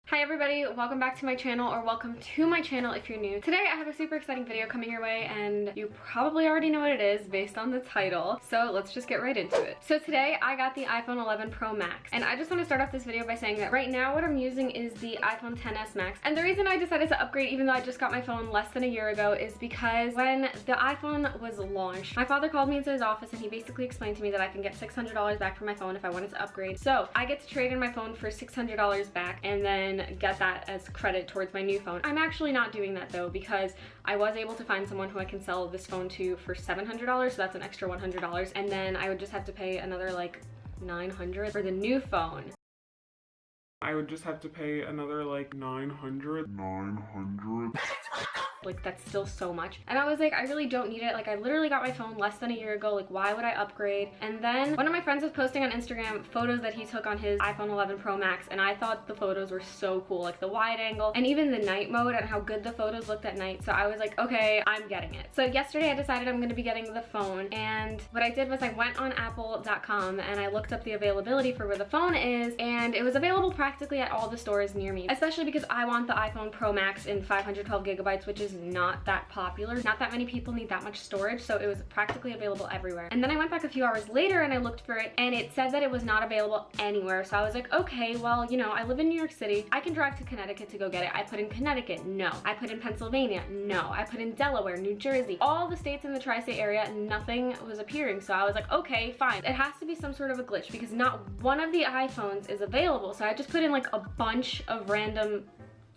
Hi everybody, welcome back to my channel, or welcome to my channel if you're new. Today I have a super exciting video coming your way, and you probably already know what it is based on the title, so let's just get right into it. So today I got the iPhone 11 Pro Max, and I just want to start off this video by saying that right now what I'm using is the iPhone XS Max, and the reason I decided to upgrade even though I just got my phone less than a year ago is because when the iPhone was launched, my father called me into his office and he basically explained to me that I can get $600 back for my phone if I wanted to upgrade. So I get to trade in my phone for $600 back and then get that as credit towards my new phone. I'm actually not doing that though, because I was able to find someone who I can sell this phone to for $700, so that's an extra $100, and then I would just have to pay another like $900 for the new phone. I would just have to pay another like $900. Like, that's still so much. And I was like, I really don't need it. Like, I literally got my phone less than a year ago. Like, why would I upgrade? And then one of my friends was posting on Instagram photos that he took on his iPhone 11 Pro Max, and I thought the photos were so cool. Like the wide angle and even the night mode and how good the photos looked at night. So I was like, okay, I'm getting it. So yesterday I decided I'm gonna be getting the phone, and what I did was I went on apple.com and I looked up the availability for where the phone is, and it was available practically at all the stores near me, especially because I want the iPhone Pro Max in 512 gigabytes, which is not that popular. Not that many people need that much storage, so it was practically available everywhere. And then I went back a few hours later and I looked for it, and it said that it was not available anywhere. So I was like, okay, well, you know, I live in New York City. I can drive to Connecticut to go get it. I put in Connecticut, no. I put in Pennsylvania, no. I put in Delaware, New Jersey, all the states in the tri-state area, nothing was appearing. So I was like, okay, fine. It has to be some sort of a glitch because not one of the iPhones is available. So I just put in like a bunch of random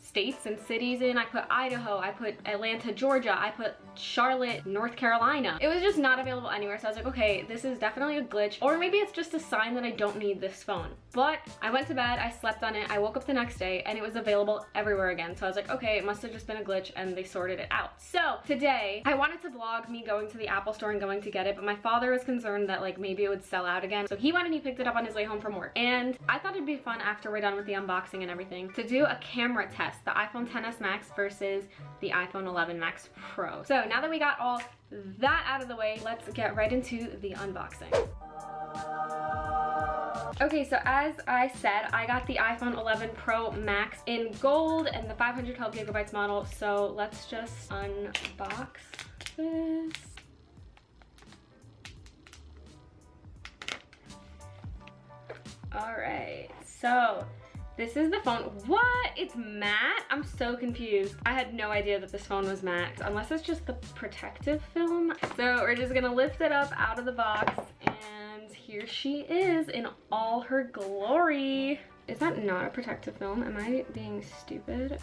states and cities in. I put Idaho, I put Atlanta, Georgia, I put Charlotte, North Carolina. It was just not available anywhere. So I was like, okay, this is definitely a glitch, or maybe it's just a sign that I don't need this phone. But I went to bed, I slept on it, I woke up the next day and it was available everywhere again. So I was like, okay, it must have just been a glitch and they sorted it out. So today I wanted to vlog me going to the Apple store and going to get it, but my father was concerned that like maybe it would sell out again. So he went and he picked it up on his way home from work. And I thought it'd be fun after we're done with the unboxing and everything to do a camera test, the iPhone XS Max versus the iPhone 11 Max Pro. So now that we got all that out of the way, let's get right into the unboxing. Okay, so as I said, I got the iPhone 11 Pro Max in gold and the 512 gigabytes model. So let's just unbox this. All right, so this is the phone. What? It's matte? I'm so confused. I had no idea that this phone was matte, unless it's just the protective film. So we're just gonna lift it up out of the box, and here she is in all her glory. Is that not a protective film? Am I being stupid?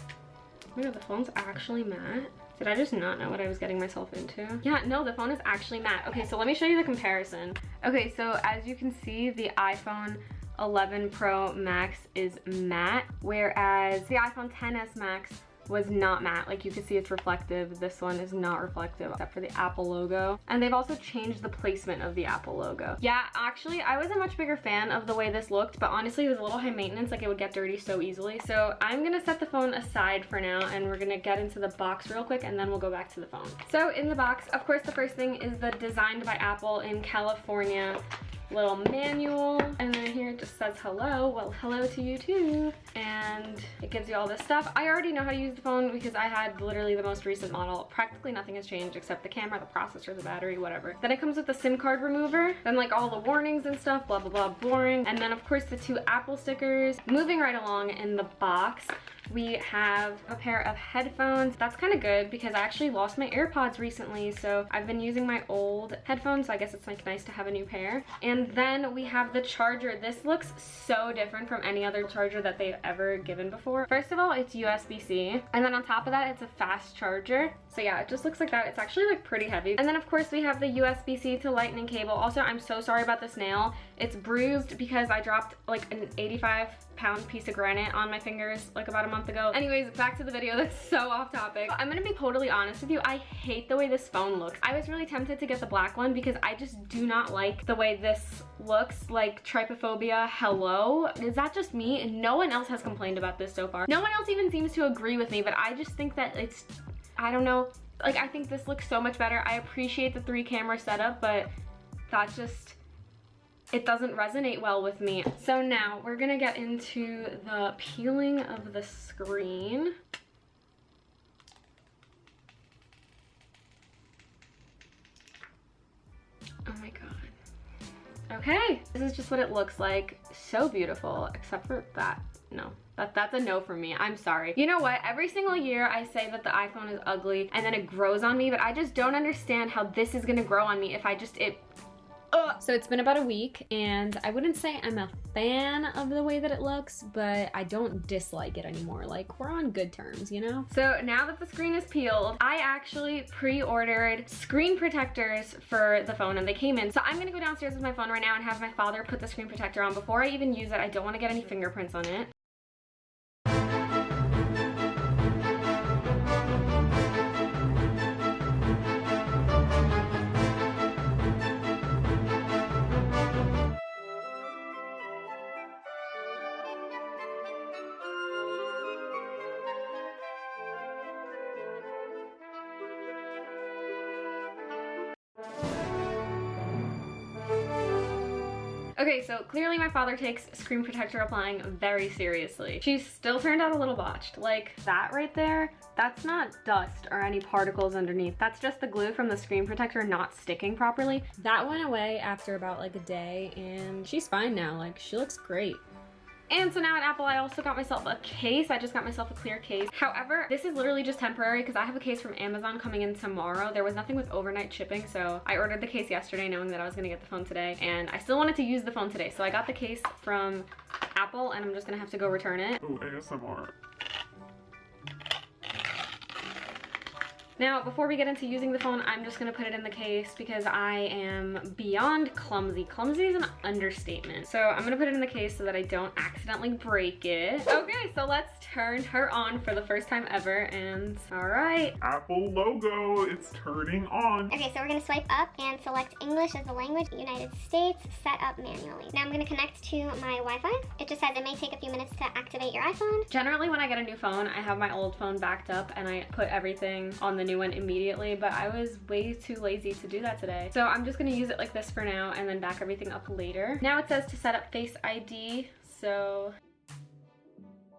Oh my God, the phone's actually matte. Did I just not know what I was getting myself into? Yeah, no, the phone is actually matte. Okay, so let me show you the comparison. Okay, so as you can see, the iPhone 11 Pro Max is matte, whereas the iPhone XS Max was not matte. Like you can see it's reflective. This one is not reflective except for the Apple logo. And they've also changed the placement of the Apple logo. Yeah, actually, I was a much bigger fan of the way this looked, but honestly, it was a little high maintenance. Like it would get dirty so easily. So I'm gonna set the phone aside for now, and we're gonna get into the box real quick, and then we'll go back to the phone. So in the box, of course, the first thing is the Designed by Apple in California little manual, and then here it just says hello. Well, hello to you too. And it gives you all this stuff. I already know how to use the phone because I had literally the most recent model. Practically nothing has changed except the camera, the processor, the battery, whatever. Then it comes with the SIM card remover, then like all the warnings and stuff, blah blah blah, boring. And then of course the two Apple stickers. Moving right along in the box, we have a pair of headphones. That's kind of good because I actually lost my AirPods recently, so I've been using my old headphones, so I guess it's like nice to have a new pair. And then we have the charger. This looks so different from any other charger that they've ever given before. First of all, it's USB-C, and then on top of that, it's a fast charger. So yeah, it just looks like that. It's actually like pretty heavy. And then of course we have the USB-C to lightning cable. Also, I'm so sorry about this nail. It's bruised because I dropped like an 85-pound piece of granite on my fingers like about a month ago. Anyways, back to the video. That's so off topic. I'm gonna be totally honest with you. I hate the way this phone looks. I was really tempted to get the black one because I just do not like the way this looks. Like trypophobia, hello? Is that just me? No one else has complained about this so far. No one else even seems to agree with me, but I just think that it's, I don't know. Like I think this looks so much better. I appreciate the 3-camera setup, but that just, it doesn't resonate well with me. So now we're gonna get into the peeling of the screen. Oh my god. Okay, this is just what it looks like. So beautiful, except for that. No, that's a no for me. I'm sorry. You know what? Every single year I say that the iPhone is ugly and then it grows on me, but I just don't understand how this is gonna grow on me if I just, So it's been about a week, and I wouldn't say I'm a fan of the way that it looks, but I don't dislike it anymore. Like, we're on good terms, you know? So now that the screen is peeled, I actually pre-ordered screen protectors for the phone, and they came in. So I'm gonna go downstairs with my phone right now and have my father put the screen protector on. Before I even use it, I don't wanna get any fingerprints on it. Okay, so clearly my father takes screen protector applying very seriously. She's still turned out a little botched. Like that right there, that's not dust or any particles underneath. That's just the glue from the screen protector not sticking properly. That went away after about like a day, and she's fine now. Like, she looks great. And so now at Apple, I also got myself a case. I just got myself a clear case. However, this is literally just temporary because I have a case from Amazon coming in tomorrow. There was nothing with overnight shipping, so I ordered the case yesterday knowing that I was gonna get the phone today, and I still wanted to use the phone today. So I got the case from Apple, and I'm just gonna have to go return it. Oh, ASMR. Now, before we get into using the phone, I'm just gonna put it in the case because I am beyond clumsy. Clumsy is an understatement. So I'm gonna put it in the case so that I don't accidentally break it. Okay, so let's turn her on for the first time ever, and all right. Apple logo, it's turning on. Okay, so we're gonna swipe up and select English as the language, United States, set up manually. Now I'm gonna connect to my Wi-Fi. It just says it may take a few minutes to activate your iPhone. Generally, when I get a new phone, I have my old phone backed up and I put everything on the new one immediately, but I was way too lazy to do that today. So I'm just gonna use it like this for now and then back everything up later. Now it says to set up Face ID, so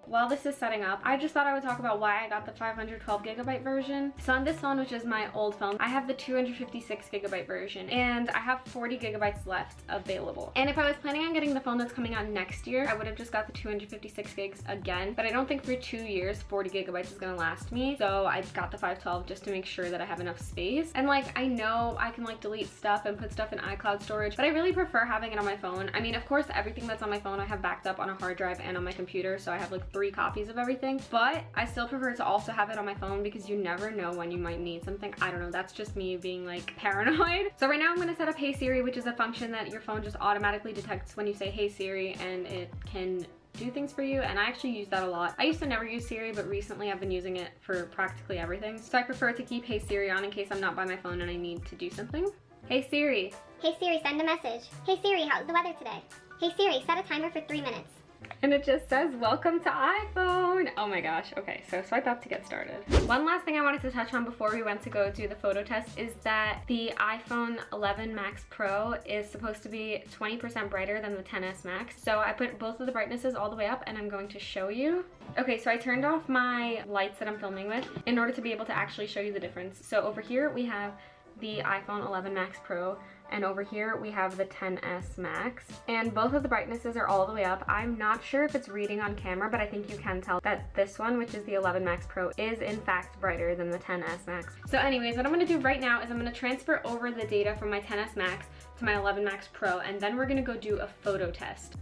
while this is setting up, I just thought I would talk about why I got the 512 gigabyte version. So on this phone, which is my old phone, I have the 256 gigabyte version, and I have 40 gigabytes left available. And if I was planning on getting the phone that's coming out next year, I would have just got the 256 gigs again, but I don't think for 2 years 40 gigabytes is gonna last me. So I got the 512 just to make sure that I have enough space. And like, I know I can like delete stuff and put stuff in iCloud storage, but I really prefer having it on my phone. I mean, of course, everything that's on my phone I have backed up on a hard drive and on my computer, so I have like 3 copies of everything, but I still prefer to also have it on my phone because you never know when you might need something. I don't know, that's just me being like paranoid. So right now I'm gonna set up Hey Siri, which is a function that your phone just automatically detects when you say Hey Siri, and it can do things for you, and I actually use that a lot. I used to never use Siri, but recently I've been using it for practically everything. So I prefer to keep Hey Siri on in case I'm not by my phone and I need to do something. Hey Siri. Hey Siri, send a message. Hey Siri, how's the weather today? Hey Siri, set a timer for 3 minutes. And it just says, welcome to iPhone. Oh my gosh. Okay, so swipe up to get started. One last thing I wanted to touch on before we went to go do the photo test is that the iPhone 11 Max Pro is supposed to be 20% brighter than the XS Max. So I put both of the brightnesses all the way up, and I'm going to show you. Okay, so I turned off my lights that I'm filming with in order to be able to actually show you the difference. So over here we have the iPhone 11 Max Pro, and over here we have the XS Max, and both of the brightnesses are all the way up. I'm not sure if it's reading on camera, but I think you can tell that this one, which is the 11 Max Pro, is in fact brighter than the XS Max. So anyways, what I'm gonna do right now is I'm gonna transfer over the data from my XS Max to my 11 Max Pro, and then we're gonna go do a photo test.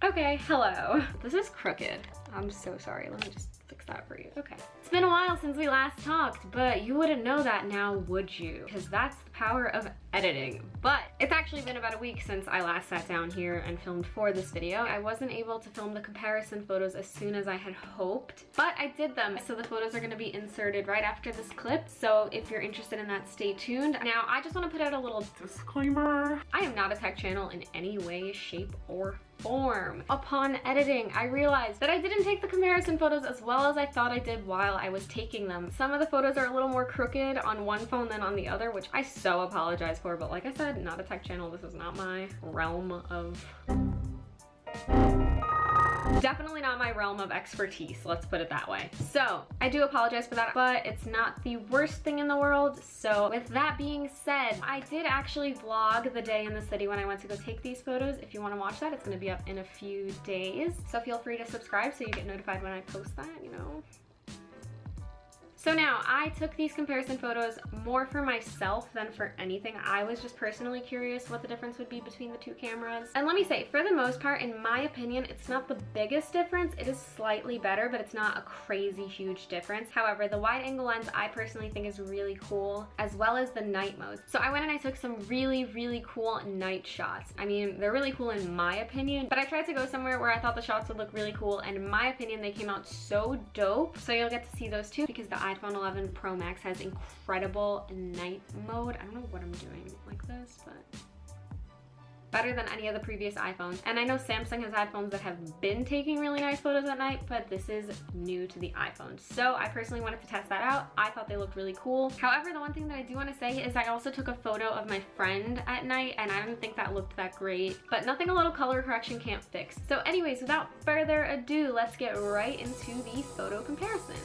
Okay, hello. This is crooked. I'm so sorry. Let me just fix that for you. Okay. It's been a while since we last talked, but you wouldn't know that now, would you? Because that's the power of editing. But it's actually been about a week since I last sat down here and filmed for this video. I wasn't able to film the comparison photos as soon as I had hoped, but I did them. So the photos are going to be inserted right after this clip. So if you're interested in that, stay tuned. Now, I just want to put out a little disclaimer. I am not a tech channel in any way, shape, or form. Upon editing, I realized that I didn't take the comparison photos as well as I thought I did while I was taking them. Some of the photos are a little more crooked on one phone than on the other, which I so apologize for, but like I said, not a tech channel. This is not my realm of... Definitely not my realm of expertise, let's put it that way. So I do apologize for that, but it's not the worst thing in the world. So with that being said, I did actually vlog the day in the city when I went to go take these photos. If you want to watch that, it's going to be up in a few days. So feel free to subscribe so you get notified when I post that, you know. So now, I took these comparison photos more for myself than for anything. I was just personally curious what the difference would be between the two cameras. And let me say, for the most part, in my opinion, it's not the biggest difference. It is slightly better, but it's not a crazy huge difference. However, the wide angle lens I personally think is really cool, as well as the night mode. So I went and I took some really, really cool night shots. I mean, they're really cool in my opinion, but I tried to go somewhere where I thought the shots would look really cool, and in my opinion, they came out so dope. So you'll get to see those too, because the iPhone 11 Pro Max has incredible night mode. I don't know what I'm doing like this, but better than any of the previous iPhones. And I know Samsung has had phones that have been taking really nice photos at night, but this is new to the iPhone. So I personally wanted to test that out. I thought they looked really cool. However, the one thing that I do want to say is I also took a photo of my friend at night, and I didn't think that looked that great, but nothing a little color correction can't fix. So anyways, without further ado, let's get right into the photo comparison.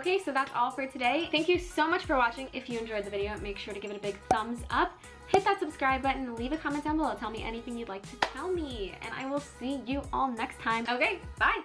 Okay, so that's all for today. Thank you so much for watching. If you enjoyed the video, make sure to give it a big thumbs up. Hit that subscribe button, leave a comment down below. Tell me anything you'd like to tell me, and I will see you all next time. Okay, bye.